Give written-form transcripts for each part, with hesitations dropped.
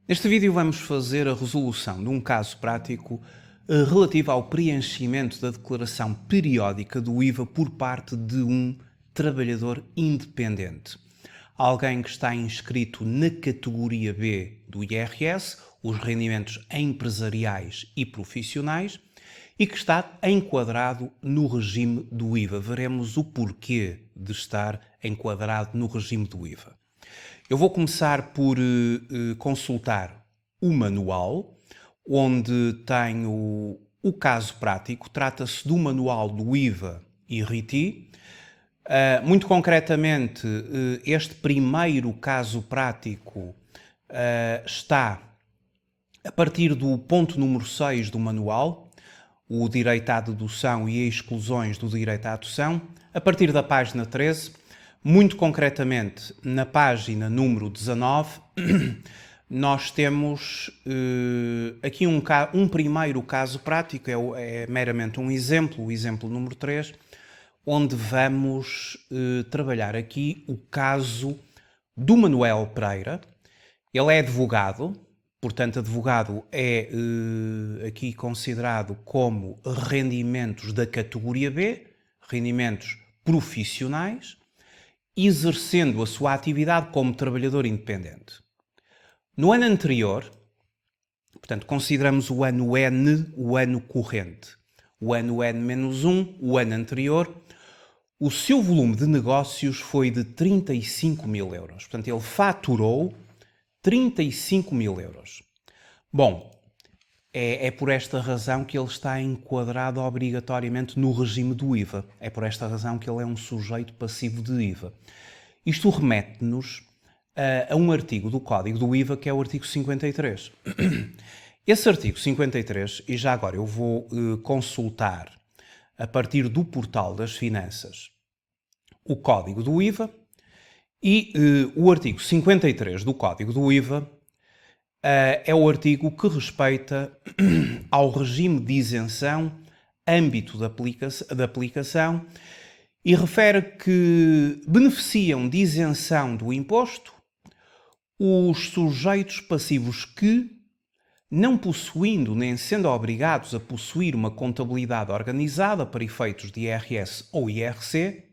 Neste vídeo vamos fazer a resolução de um caso prático relativo ao preenchimento da declaração periódica do IVA por parte de um trabalhador independente. Alguém que está inscrito na categoria B do IRS, os rendimentos empresariais e profissionais, e que está enquadrado no regime do IVA. Veremos o porquê de estar enquadrado no regime do IVA. Eu vou começar por consultar o manual, onde tenho o caso prático. Trata-se do manual do IVA e RITI. Muito concretamente, este primeiro caso prático está a partir do ponto número 6 do manual, o direito à dedução e exclusões do direito à adoção, a partir da página 13. Muito concretamente, na página número 19, nós temos aqui um primeiro caso prático, é meramente um exemplo, o exemplo número 3, onde vamos trabalhar aqui o caso do Manuel Pereira. Ele é advogado, portanto, advogado é aqui considerado como rendimentos da categoria B, rendimentos profissionais, exercendo a sua atividade como trabalhador independente. No ano anterior, portanto, consideramos o ano N, o ano corrente, o ano N-1, o ano anterior, o seu volume de negócios foi de 35 mil euros. Portanto, ele faturou 35 mil euros. Bom, é por esta razão que ele está enquadrado obrigatoriamente no regime do IVA. É por esta razão que ele é um sujeito passivo de IVA. Isto remete-nos a um artigo do Código do IVA, que é o artigo 53. Esse artigo 53, e já agora eu vou consultar a partir do portal das finanças o Código do IVA, e o artigo 53 do Código do IVA é o artigo que respeita ao regime de isenção, âmbito de aplicação, e refere que beneficiam de isenção do imposto os sujeitos passivos que, não possuindo nem sendo obrigados a possuir uma contabilidade organizada para efeitos de IRS ou IRC,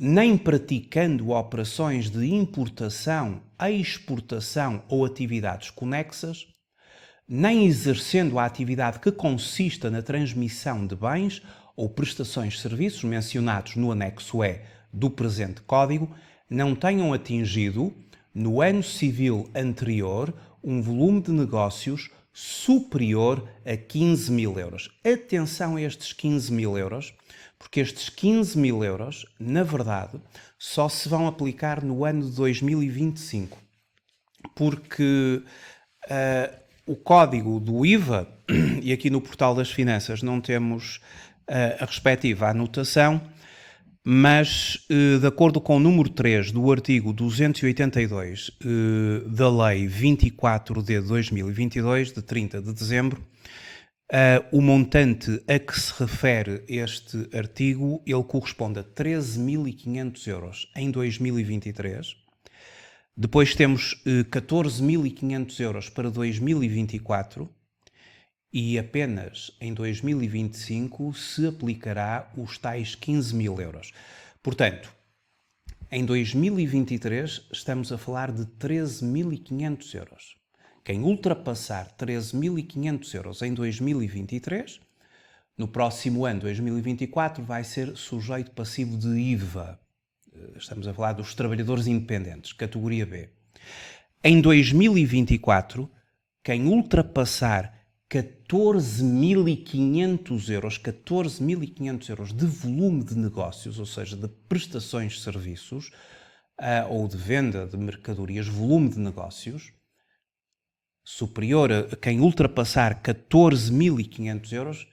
nem praticando operações de importação, exportação ou atividades conexas, nem exercendo a atividade que consista na transmissão de bens ou prestações de serviços mencionados no anexo E do presente Código, não tenham atingido, no ano civil anterior, um volume de negócios superior a 15 mil euros. Atenção a estes 15 mil euros, porque estes 15 mil euros, na verdade, só se vão aplicar no ano de 2025, porque o código do IVA, e aqui no portal das finanças não temos a respectiva anotação, mas de acordo com o número 3 do artigo 282 da Lei 24D de 2022, de 30 de dezembro, o montante a que se refere este artigo, ele corresponde a 13.500 euros em 2023. Depois temos 14.500 euros para 2024 e apenas em 2025 se aplicará os tais 15 mil euros. Portanto, em 2023 estamos a falar de 13.500 euros. Quem ultrapassar 13.500 euros em 2023, no próximo ano, 2024, vai ser sujeito passivo de IVA. Estamos a falar dos trabalhadores independentes, categoria B. Em 2024, quem ultrapassar 14.500 euros de volume de negócios, ou seja, de prestações de serviços ou de venda de mercadorias, volume de negócios, superior a quem ultrapassar 14.500 euros,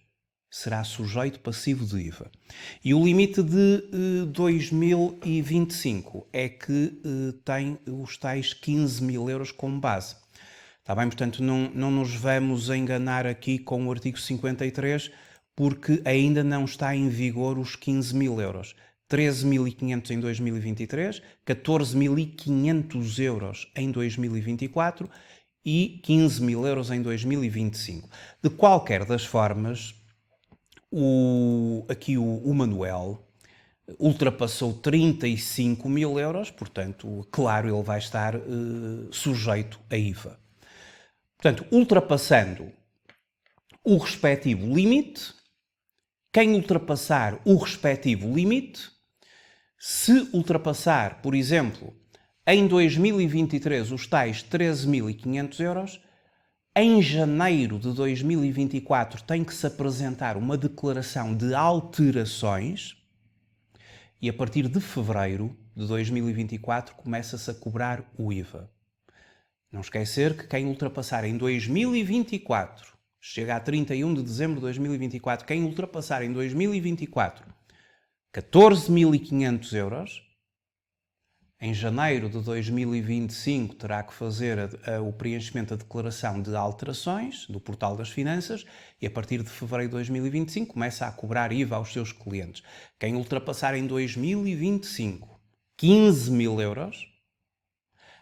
será sujeito passivo de IVA. E o limite de 2025 é que tem os tais 15 mil euros como base. Está bem? Portanto, não nos vamos enganar aqui com o artigo 53, porque ainda não está em vigor os 15 mil euros. 13.500 em 2023, 14.500 euros em 2024 e 15 mil euros em 2025. De qualquer das formas, aqui o Manuel ultrapassou 35 mil euros, portanto, claro, ele vai estar sujeito a IVA. Portanto, ultrapassando o respectivo limite, quem ultrapassar o respectivo limite, se ultrapassar, por exemplo, em 2023 os tais 13.500 euros, em janeiro de 2024 tem que se apresentar uma declaração de alterações e a partir de fevereiro de 2024 começa-se a cobrar o IVA. Não esquecer que quem ultrapassar em 2024, chega a 31 de dezembro de 2024, quem ultrapassar em 2024 14.500 euros, em janeiro de 2025 terá que fazer o preenchimento da declaração de alterações do Portal das Finanças e a partir de fevereiro de 2025 começa a cobrar IVA aos seus clientes. Quem ultrapassar em 2025 15 mil euros,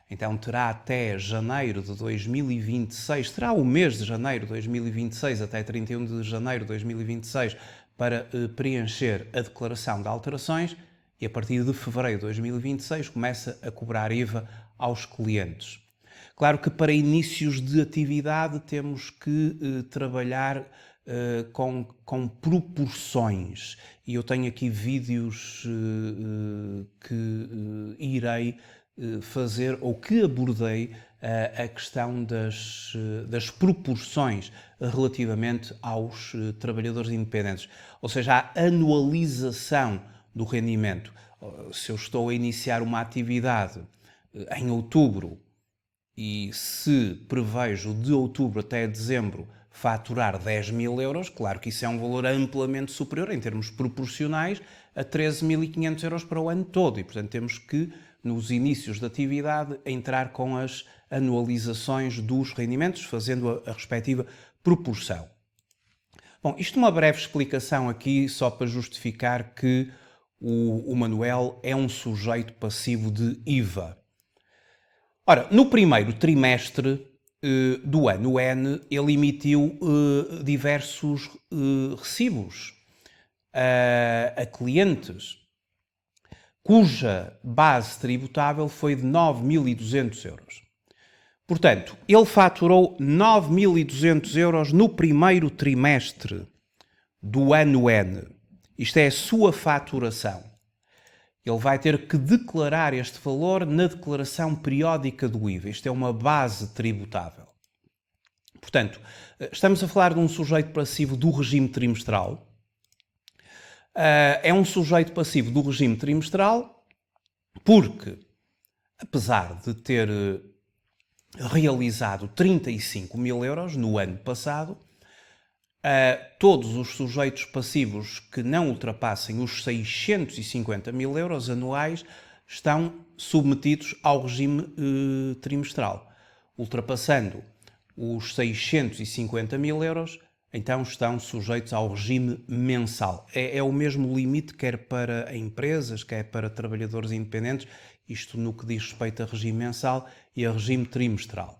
então terá até janeiro de 2026, terá o mês de janeiro de 2026 até 31 de janeiro de 2026 para preencher a declaração de alterações e a partir de fevereiro de 2026 começa a cobrar IVA aos clientes. Claro que para inícios de atividade temos que trabalhar com proporções e eu tenho aqui vídeos que irei fazer ou que abordei a questão das proporções relativamente aos trabalhadores independentes, ou seja, a anualização do rendimento. Se eu estou a iniciar uma atividade em outubro e se prevejo de outubro até dezembro faturar 10 mil euros, claro que isso é um valor amplamente superior em termos proporcionais a 13.500 euros para o ano todo e, portanto, temos que, nos inícios da atividade, entrar com as anualizações dos rendimentos, fazendo a respectiva proporção. Bom, isto é uma breve explicação aqui, só para justificar que o Manuel é um sujeito passivo de IVA. Ora, no primeiro trimestre do ano N, ele emitiu diversos recibos a clientes, cuja base tributável foi de 9.200 euros. Portanto, ele faturou 9.200 euros no primeiro trimestre do ano N. Isto é a sua faturação. Ele vai ter que declarar este valor na declaração periódica do IVA. Isto é uma base tributável. Portanto, estamos a falar de um sujeito passivo do regime trimestral. É um sujeito passivo do regime trimestral porque, apesar de ter realizado 35 mil euros no ano passado, todos os sujeitos passivos que não ultrapassem os 650 mil euros anuais estão submetidos ao regime trimestral. Ultrapassando os 650 mil euros, então estão sujeitos ao regime mensal. É o mesmo limite, quer para empresas, quer para trabalhadores independentes, isto no que diz respeito a regime mensal e a regime trimestral.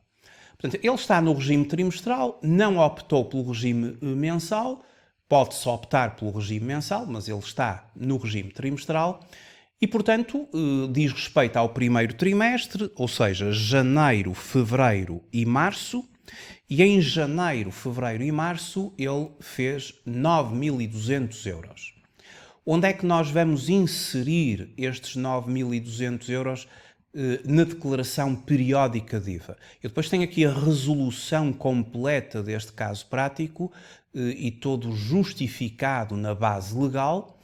Portanto, ele está no regime trimestral, não optou pelo regime mensal, pode-se optar pelo regime mensal, mas ele está no regime trimestral e, portanto, diz respeito ao primeiro trimestre, ou seja, janeiro, fevereiro e março, e em janeiro, fevereiro e março ele fez 9.200 euros. Onde é que nós vamos inserir estes 9.200 euros na declaração periódica de IVA? Eu depois tenho aqui a resolução completa deste caso prático e todo justificado na base legal,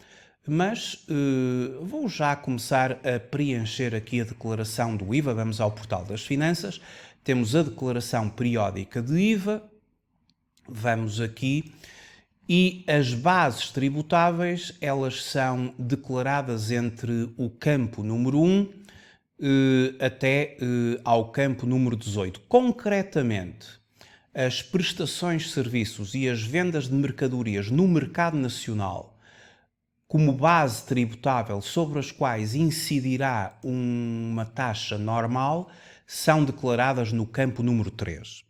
mas vou já começar a preencher aqui a declaração do IVA. Vamos ao Portal das Finanças, temos a declaração periódica de IVA, vamos aqui, e as bases tributáveis, elas são declaradas entre o campo número 1 até ao campo número 18. Concretamente, as prestações de serviços e as vendas de mercadorias no mercado nacional, como base tributável sobre as quais incidirá uma taxa normal, são declaradas no campo número 3.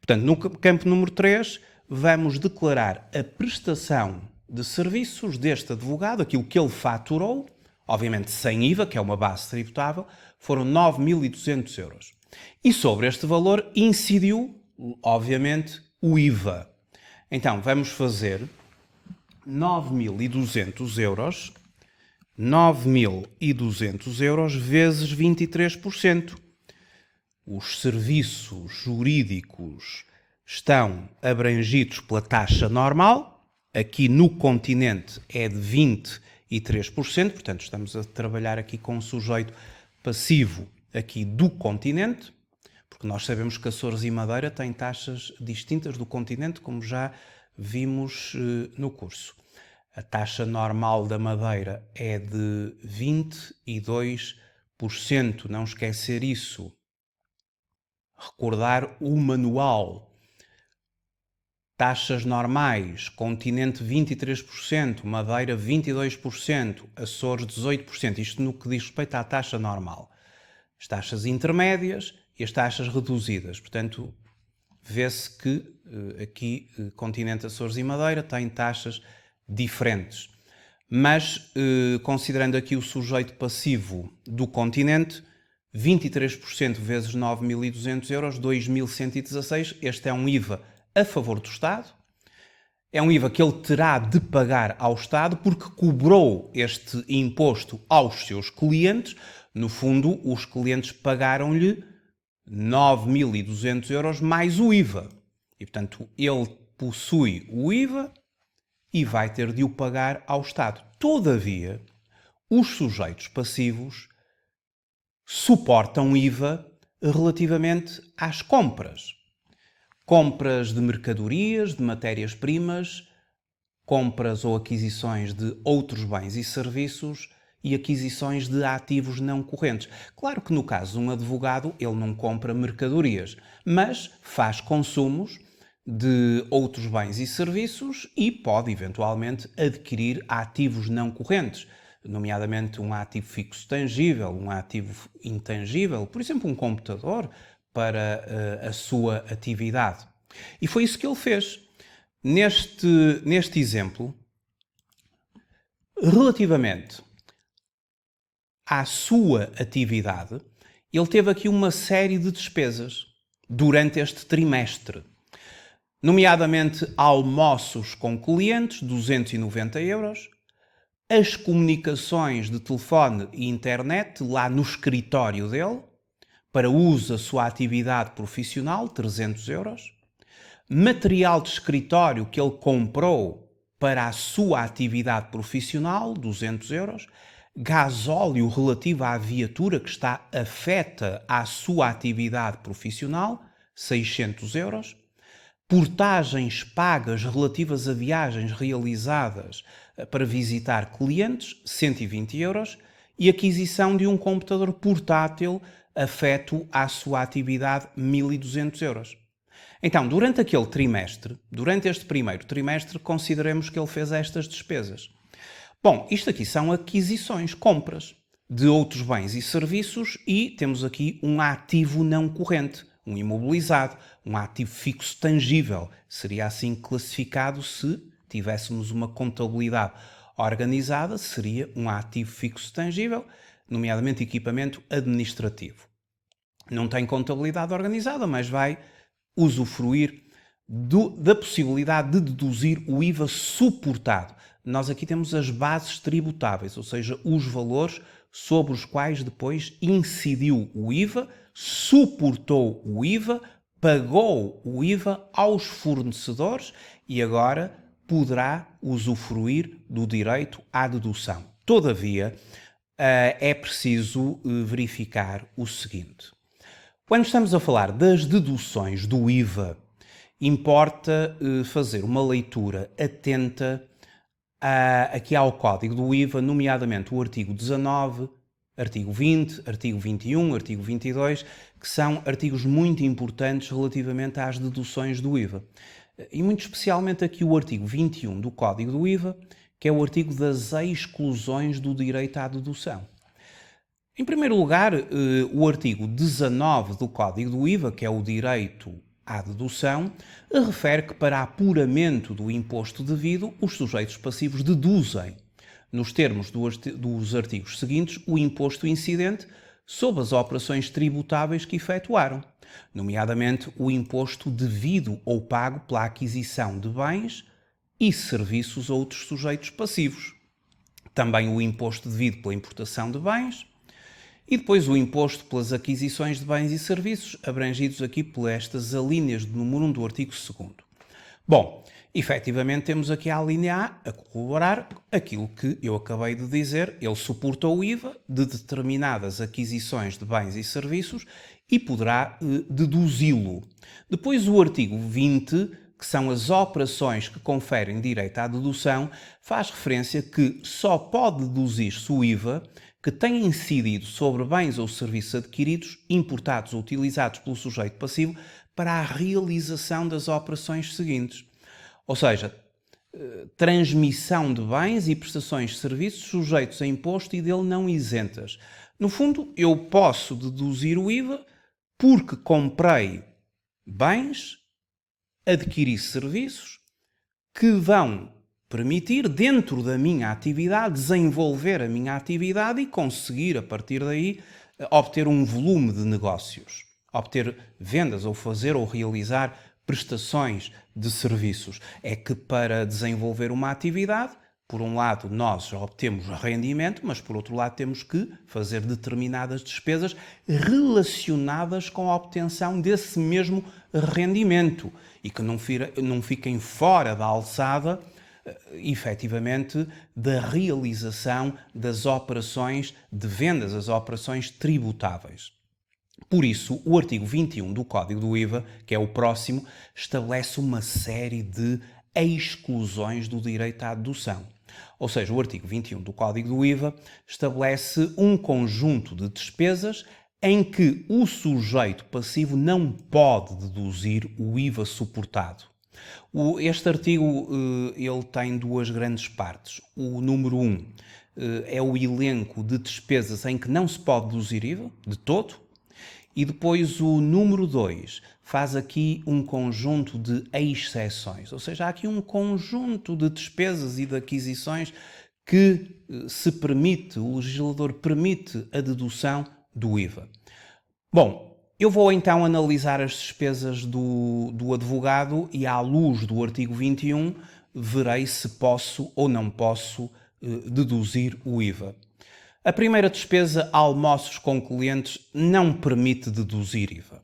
Portanto, no campo número 3, vamos declarar a prestação de serviços deste advogado, aquilo que ele faturou, obviamente sem IVA, que é uma base tributável, foram 9.200 euros. E sobre este valor incidiu, obviamente, o IVA. Então, vamos fazer 9.200 euros, 9.200 euros vezes 23%. Os serviços jurídicos estão abrangidos pela taxa normal, aqui no continente é de 23%, portanto estamos a trabalhar aqui com um sujeito passivo aqui do continente, porque nós sabemos que Açores e Madeira têm taxas distintas do continente, como já vimos no curso. A taxa normal da Madeira é de 22%, não esquecer isso. Recordar o manual. Taxas normais, continente 23%, Madeira 22%, Açores 18%. Isto no que diz respeito à taxa normal. As taxas intermédias e as taxas reduzidas. Portanto, vê-se que aqui continente, Açores e Madeira têm taxas diferentes. Mas, considerando aqui o sujeito passivo do continente, 23% vezes 9.200 euros, 2.116. Este é um IVA a favor do Estado. É um IVA que ele terá de pagar ao Estado porque cobrou este imposto aos seus clientes. No fundo, os clientes pagaram-lhe 9.200 euros mais o IVA. E, portanto, ele possui o IVA e vai ter de o pagar ao Estado. Todavia, os sujeitos passivos suportam IVA relativamente às compras. Compras de mercadorias, de matérias-primas, compras ou aquisições de outros bens e serviços e aquisições de ativos não correntes. Claro que no caso de um advogado, ele não compra mercadorias, mas faz consumos de outros bens e serviços e pode eventualmente adquirir ativos não correntes, nomeadamente um ativo fixo tangível, um ativo intangível, por exemplo, um computador para a sua atividade. E foi isso que ele fez. Neste exemplo, relativamente à sua atividade, ele teve aqui uma série de despesas durante este trimestre, nomeadamente almoços com clientes, 290 euros, as comunicações de telefone e internet lá no escritório dele, para uso da sua atividade profissional, 300 euros, material de escritório que ele comprou para a sua atividade profissional, 200 euros, gasóleo relativo à viatura que está afeta à sua atividade profissional, 600 euros, portagens pagas relativas a viagens realizadas para visitar clientes, 120 euros, e aquisição de um computador portátil afeto à sua atividade, 1.200 euros. Então, durante aquele trimestre, durante este primeiro trimestre, consideremos que ele fez estas despesas. Bom, isto aqui são aquisições, compras de outros bens e serviços e temos aqui um ativo não corrente, um imobilizado, um ativo fixo tangível. Seria assim classificado se tivéssemos uma contabilidade organizada, seria um ativo fixo tangível, nomeadamente equipamento administrativo. Não tem contabilidade organizada, mas vai usufruir da possibilidade de deduzir o IVA suportado. Nós aqui temos as bases tributáveis, ou seja, os valores sobre os quais depois incidiu o IVA, suportou o IVA, pagou o IVA aos fornecedores e agora poderá usufruir do direito à dedução. Todavia, é preciso verificar o seguinte. Quando estamos a falar das deduções do IVA, importa fazer uma leitura atenta aqui ao Código do IVA, nomeadamente o artigo 19, artigo 20, artigo 21, artigo 22, que são artigos muito importantes relativamente às deduções do IVA. E muito especialmente aqui o artigo 21 do Código do IVA, que é o artigo das exclusões do direito à dedução. Em primeiro lugar, o artigo 19 do Código do IVA, que é o direito à dedução, refere que para apuramento do imposto devido, os sujeitos passivos deduzem, nos termos dos artigos seguintes, o imposto incidente sobre as operações tributáveis que efetuaram, nomeadamente o imposto devido ou pago pela aquisição de bens e serviços a outros sujeitos passivos. Também o imposto devido pela importação de bens e depois o imposto pelas aquisições de bens e serviços, abrangidos aqui por estas alíneas do número 1 do artigo 2º. Bom, efetivamente temos aqui a alínea A corroborar aquilo que eu acabei de dizer. Ele suporta o IVA de determinadas aquisições de bens e serviços e poderá deduzi-lo. Depois o artigo 20, que são as operações que conferem direito à dedução, faz referência que só pode deduzir-se o IVA que tenha incidido sobre bens ou serviços adquiridos, importados ou utilizados pelo sujeito passivo para a realização das operações seguintes. Ou seja, transmissão de bens e prestações de serviços sujeitos a imposto e dele não isentas. No fundo, eu posso deduzir o IVA porque comprei bens, adquiri serviços que vão permitir, dentro da minha atividade, desenvolver a minha atividade e conseguir, a partir daí, obter um volume de negócios, obter vendas ou fazer ou realizar prestações de serviços. É que para desenvolver uma atividade, por um lado nós obtemos rendimento, mas por outro lado temos que fazer determinadas despesas relacionadas com a obtenção desse mesmo rendimento e que não fiquem fora da alçada efetivamente da realização das operações de vendas, as operações tributáveis. Por isso, o artigo 21 do Código do IVA, que é o próximo, estabelece uma série de exclusões do direito à dedução. Ou seja, o artigo 21 do Código do IVA estabelece um conjunto de despesas em que o sujeito passivo não pode deduzir o IVA suportado. Este artigo ele tem duas grandes partes. O número 1 é o elenco de despesas em que não se pode deduzir IVA, de todo, e depois o número 2 faz aqui um conjunto de exceções, ou seja, há aqui um conjunto de despesas e de aquisições que se permite, o legislador permite a dedução do IVA. Bom, eu vou então analisar as despesas do advogado e, à luz do artigo 21, verei se posso ou não posso deduzir o IVA. A primeira despesa, almoços com clientes, não permite deduzir IVA.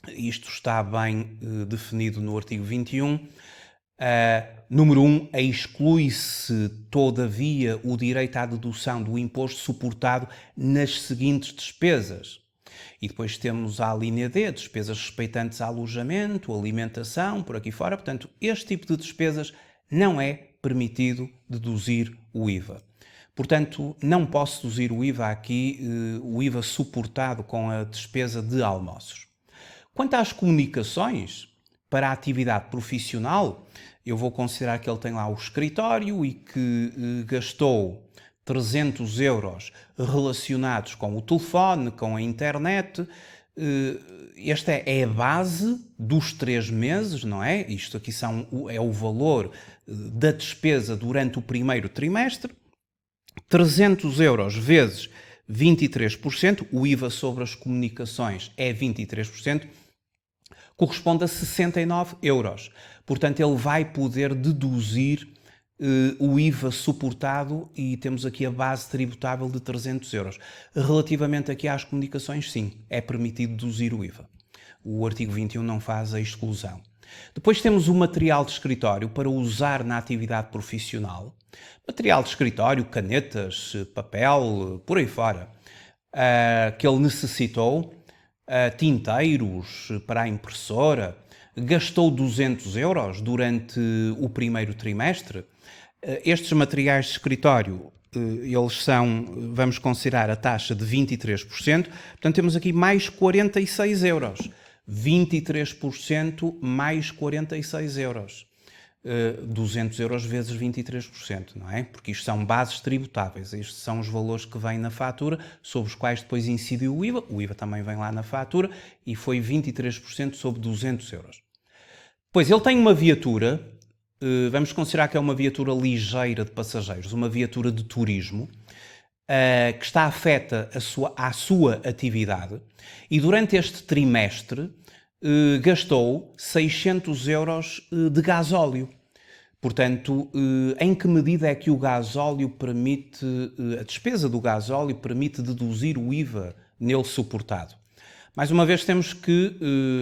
Isto está bem definido no artigo 21. Número 1, exclui-se, todavia, o direito à dedução do imposto suportado nas seguintes despesas. E depois temos a linha D, despesas respeitantes a alojamento, alimentação, por aqui fora. Portanto, este tipo de despesas não é permitido deduzir o IVA. Portanto, não posso deduzir o IVA aqui, o IVA suportado com a despesa de almoços. Quanto às comunicações, para a atividade profissional, eu vou considerar que ele tem lá o escritório e que gastou 300 euros relacionados com o telefone, com a internet. Esta é a base dos 3 meses, não é? Isto aqui é o valor da despesa durante o primeiro trimestre. 300 euros vezes 23%, o IVA sobre as comunicações é 23%, corresponde a 69 euros. Portanto, ele vai poder deduzir o IVA suportado e temos aqui a base tributável de 300 euros. Relativamente aqui às comunicações, sim, é permitido deduzir o IVA. O artigo 21 não faz a exclusão. Depois temos o material de escritório para usar na atividade profissional. Material de escritório, canetas, papel, por aí fora, que ele necessitou, tinteiros para a impressora, gastou 200 euros durante o primeiro trimestre. Estes materiais de escritório, eles são, vamos considerar a taxa de 23%, portanto temos aqui mais 46 euros. 23% mais 46 euros. 200 euros vezes 23%, não é? Porque isto são bases tributáveis, estes são os valores que vêm na fatura, sobre os quais depois incidiu o IVA também vem lá na fatura, e foi 23% sobre 200 euros. Pois, ele tem uma viatura, vamos considerar que é uma viatura ligeira de passageiros, uma viatura de turismo, que está afeta à sua atividade, e durante este trimestre gastou 600 euros de gasóleo. Portanto, em que medida é que o gasóleo permite, a despesa do gasóleo permite deduzir o IVA nele suportado? Mais uma vez temos que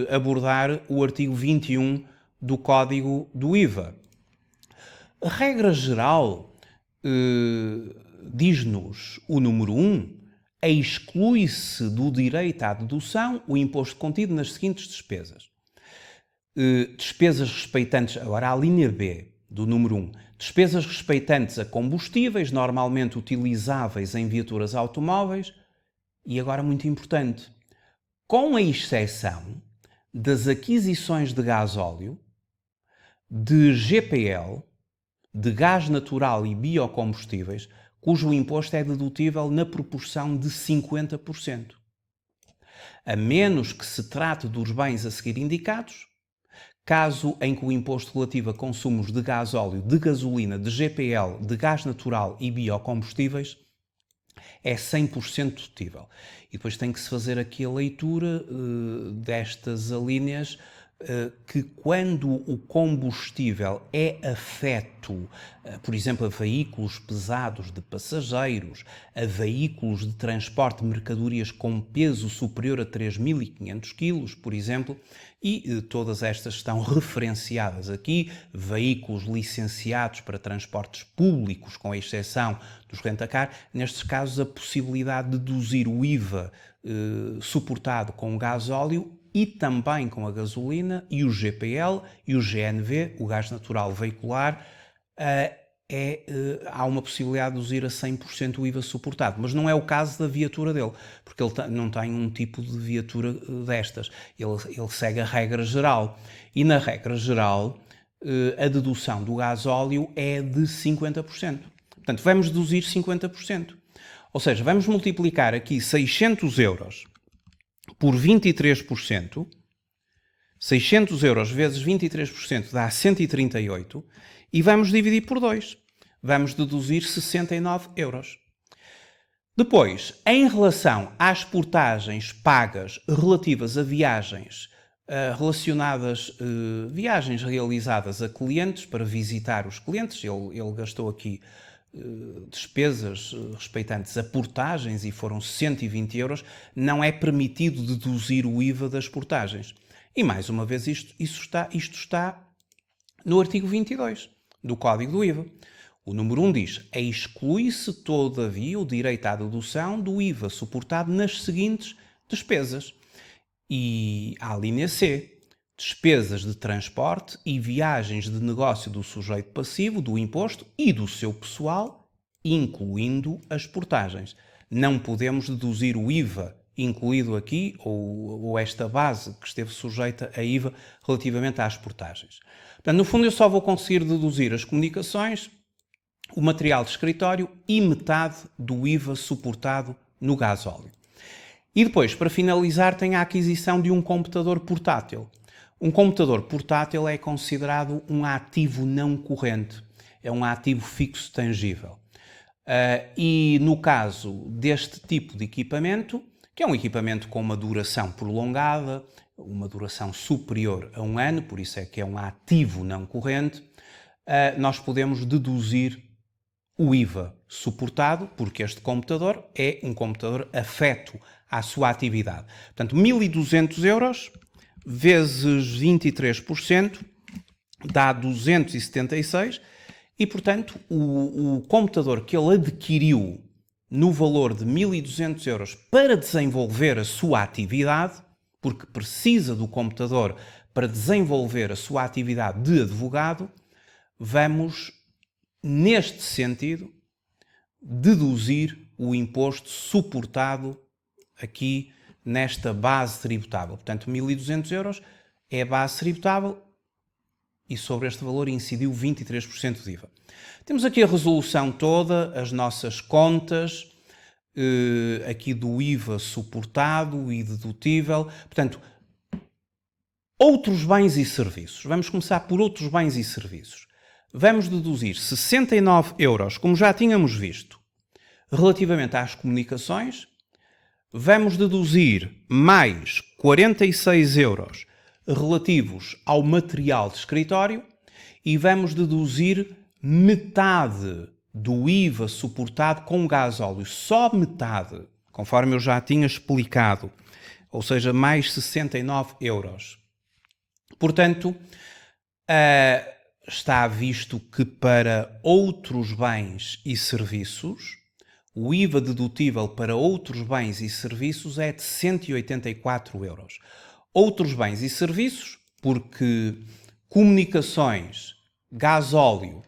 abordar o artigo 21 do Código do IVA. A regra geral diz-nos o número 1, exclui-se do direito à dedução o imposto contido nas seguintes despesas. Despesas respeitantes, agora a linha B do número 1, despesas respeitantes a combustíveis normalmente utilizáveis em viaturas automóveis, e agora muito importante, com a exceção das aquisições de gasóleo, de GPL, de gás natural e biocombustíveis, cujo imposto é dedutível na proporção de 50%. A menos que se trate dos bens a seguir indicados, caso em que o imposto relativo a consumos de gasóleo, de gasolina, de GPL, de gás natural e biocombustíveis é 100% dedutível. E depois tem que se fazer aqui a leitura destas alíneas, que quando o combustível é afeto, por exemplo, a veículos pesados de passageiros, a veículos de transporte de mercadorias com peso superior a 3.500 kg, por exemplo, e todas estas estão referenciadas aqui, veículos licenciados para transportes públicos, com exceção dos rentacar, nestes casos a possibilidade de deduzir o IVA suportado com o gasóleo e também com a gasolina e o GPL e o GNV, o gás natural veicular, há uma possibilidade de deduzir a 100% o IVA suportado, mas não é o caso da viatura dele, porque ele não tem um tipo de viatura destas, ele segue a regra geral, e na regra geral a dedução do gasóleo é de 50%. Portanto, vamos deduzir 50%. Ou seja, vamos multiplicar aqui 600 euros por 23%, 600 euros vezes 23% dá 138, e vamos dividir por 2. Vamos deduzir 69 euros. Depois, em relação às portagens pagas relativas a viagens viagens realizadas a clientes para visitar os clientes, ele gastou aqui despesas respeitantes a portagens e foram 120 euros, não é permitido deduzir o IVA das portagens. E mais uma vez isto está no artigo 22 do Código do IVA. O número 1 diz: exclui-se todavia o direito à dedução do IVA suportado nas seguintes despesas. E a linha C: despesas de transporte e viagens de negócio do sujeito passivo do imposto e do seu pessoal, incluindo as portagens. Não podemos deduzir o IVA incluído aqui, ou esta base que esteve sujeita a IVA relativamente às portagens. Portanto, no fundo, eu só vou conseguir deduzir as comunicações, o material de escritório e metade do IVA suportado no gasóleo. E depois, para finalizar, tem a aquisição de um computador portátil. Um computador portátil é considerado um ativo não corrente, é um ativo fixo tangível. E no caso deste tipo de equipamento, que é um equipamento com uma duração prolongada, uma duração superior a 1 ano, por isso é que é um ativo não corrente, nós podemos deduzir o IVA suportado, porque este computador é um computador afeto à sua atividade. Portanto, 1.200 euros vezes 23% dá 276 e, portanto, o computador que ele adquiriu no valor de 1.200 euros para desenvolver a sua atividade, porque precisa do computador para desenvolver a sua atividade de advogado, vamos, neste sentido, deduzir o imposto suportado aqui nesta base tributável. Portanto, 1.200 euros é a base tributável e sobre este valor incidiu 23% de IVA. Temos aqui a resolução toda, as nossas contas, aqui do IVA suportado e dedutível. Portanto, outros bens e serviços. Vamos começar por outros bens e serviços. Vamos deduzir 69 euros, como já tínhamos visto, relativamente às comunicações. Vamos deduzir mais 46 euros relativos ao material de escritório e vamos deduzir metade do IVA suportado com gasóleo, só metade, conforme eu já tinha explicado, ou seja, mais 69 euros. Portanto, está visto que para outros bens e serviços, o IVA dedutível para outros bens e serviços é de 184 euros. Outros bens e serviços, porque comunicações, gasóleo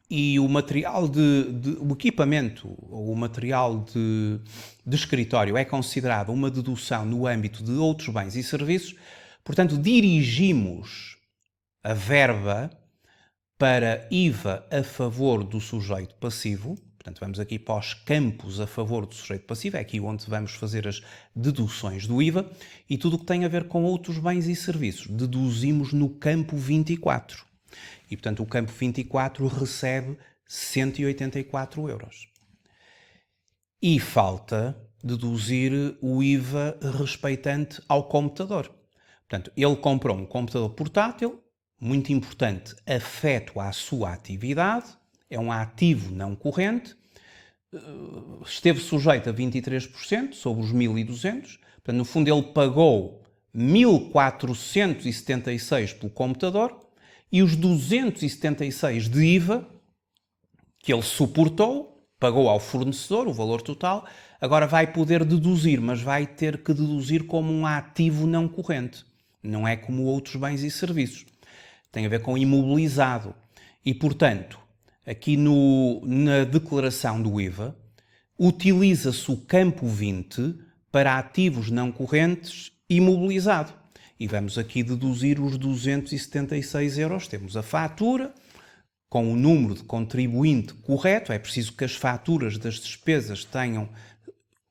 e o material o equipamento ou o material de escritório é considerado uma dedução no âmbito de outros bens e serviços. Portanto, dirigimos a verba para IVA a favor do sujeito passivo. Portanto, vamos aqui para os campos a favor do sujeito passivo, é aqui onde vamos fazer as deduções do IVA, e tudo o que tem a ver com outros bens e serviços deduzimos no campo 24. E, portanto, o campo 24 recebe 184 euros. E falta deduzir o IVA respeitante ao computador. Portanto, ele comprou um computador portátil, muito importante, afeto à sua atividade, é um ativo não corrente, esteve sujeito a 23% sobre os 1.200, portanto, no fundo ele pagou 1.476 pelo computador e os 276 de IVA que ele suportou, pagou ao fornecedor o valor total, agora vai poder deduzir, mas vai ter que deduzir como um ativo não corrente, não é como outros bens e serviços. Tem a ver com imobilizado. E, portanto, aqui na declaração do IVA, utiliza-se o campo 20 para ativos não correntes imobilizado. E vamos aqui deduzir os 276 euros. Temos a fatura com o número de contribuinte correto. É preciso que as faturas das despesas tenham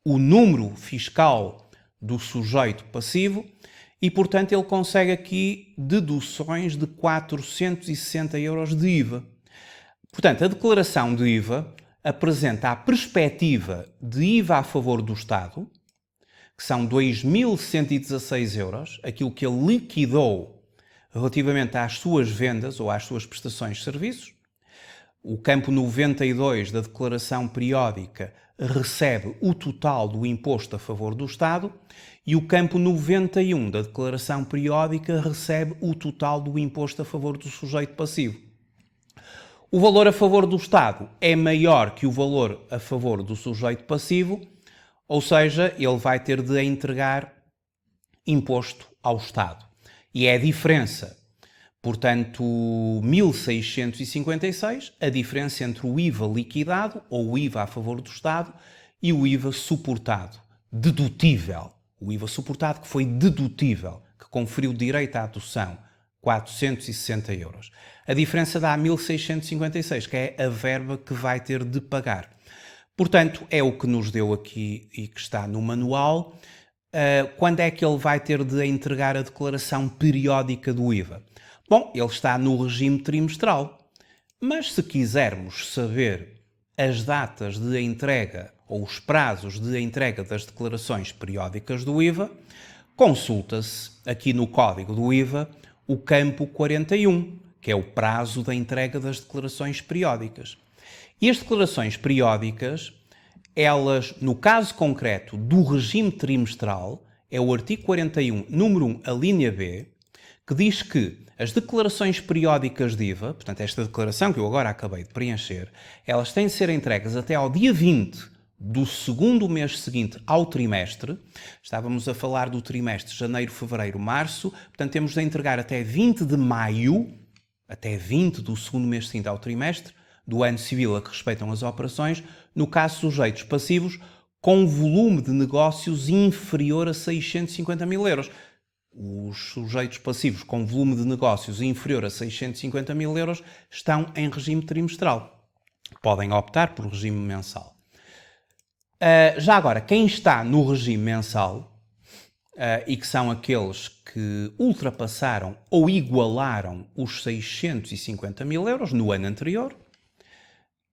o número fiscal do sujeito passivo. E, portanto, ele consegue aqui deduções de 460 euros de IVA. Portanto, a declaração de IVA apresenta a perspectiva de IVA a favor do Estado, que são 2.116 euros, aquilo que ele liquidou relativamente às suas vendas ou às suas prestações de serviços. O campo 92 da declaração periódica recebe o total do imposto a favor do Estado e o campo 91 da declaração periódica recebe o total do imposto a favor do sujeito passivo. O valor a favor do Estado é maior que o valor a favor do sujeito passivo, ou seja, ele vai ter de entregar imposto ao Estado. E é a diferença, portanto, 1.656, a diferença entre o IVA liquidado, ou o IVA a favor do Estado, e o IVA suportado, dedutível. O IVA suportado que foi dedutível, que conferiu direito à adoção, 460 euros. A diferença dá 1.656, que é a verba que vai ter de pagar. Portanto, é o que nos deu aqui e que está no manual. Quando é que ele vai ter de entregar a declaração periódica do IVA? Bom, ele está no regime trimestral, mas se quisermos saber as datas de entrega ou os prazos de entrega das declarações periódicas do IVA, consulta-se aqui no código do IVA o campo 41, que é o prazo da entrega das declarações periódicas. E as declarações periódicas, elas, no caso concreto do regime trimestral, é o artigo 41, número 1, a linha B, que diz que as declarações periódicas de IVA, portanto, esta declaração que eu agora acabei de preencher, elas têm de ser entregues até ao dia 20 do segundo mês seguinte ao trimestre. Estávamos a falar do trimestre janeiro, fevereiro, março, portanto, temos de entregar até 20 de maio, até 20 do segundo mês seguinte ao trimestre, do ano civil a que respeitam as operações, no caso sujeitos passivos, com volume de negócios inferior a 650 mil euros. os sujeitos passivos com volume de negócios inferior a 650 mil euros estão em regime trimestral. Podem optar por regime mensal. Já agora, quem está no regime mensal, e que são aqueles que ultrapassaram ou igualaram os 650 mil euros no ano anterior,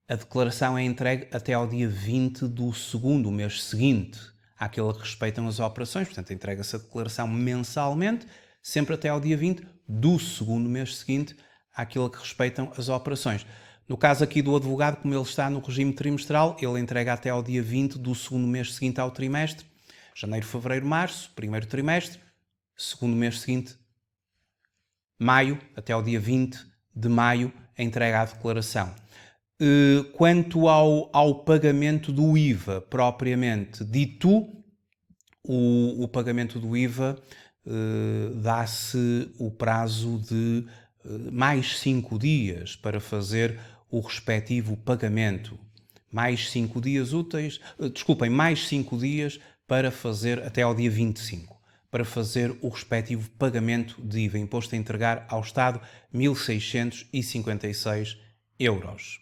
a declaração é entregue até ao dia 20 do segundo mês seguinte àquele que respeitam as operações. Portanto, entrega-se a declaração mensalmente, sempre até ao dia 20 do segundo mês seguinte àquele que respeitam as operações. No caso aqui do advogado, como ele está no regime trimestral, ele entrega até ao dia 20 do segundo mês seguinte ao trimestre, janeiro, fevereiro, março, primeiro trimestre, segundo mês seguinte, maio, até ao dia 20 de maio, entrega a declaração. Quanto ao pagamento do IVA propriamente dito, o pagamento do IVA dá-se o prazo de mais 5 dias para fazer o respectivo pagamento. Mais 5 dias úteis, mais 5 dias para fazer, até ao dia 25, para fazer o respectivo pagamento de IVA, imposto a entregar ao Estado 1.656 euros.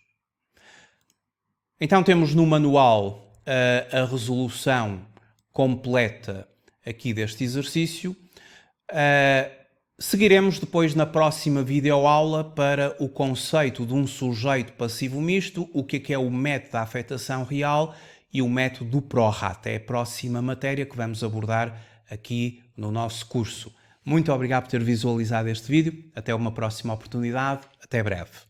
Então temos no manual a resolução completa aqui deste exercício. Seguiremos depois na próxima videoaula para o conceito de um sujeito passivo misto, o que é o método da afetação real e o método do prorata. É a próxima matéria que vamos abordar aqui no nosso curso. Muito obrigado por ter visualizado este vídeo. Até uma próxima oportunidade. Até breve.